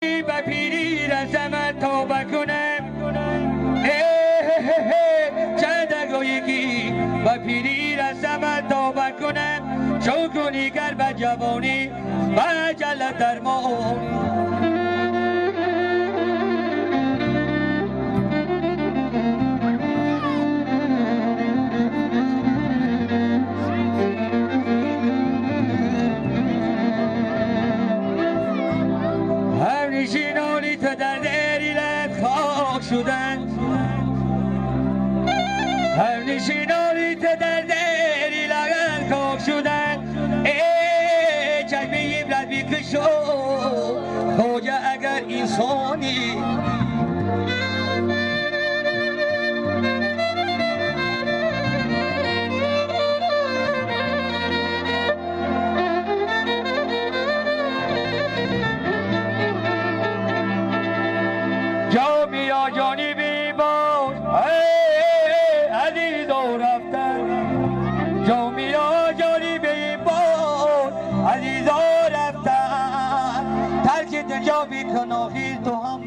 به پیری رسم توبه کنم چند گویگی به پیری رسم توبه کنم شو کنی گر به جوانی به جل درمان نشینانی تو در دیری لد خاک شدند هر نشینانی تو در دیری لد خاک شدند چشمیم لد بیکشو خوجه اگر انسانی جامیا جانی بیمار عزیزا رفتن جامیا جانی بیمار عزیزا رفتن ترک جا بیکناخی تو هم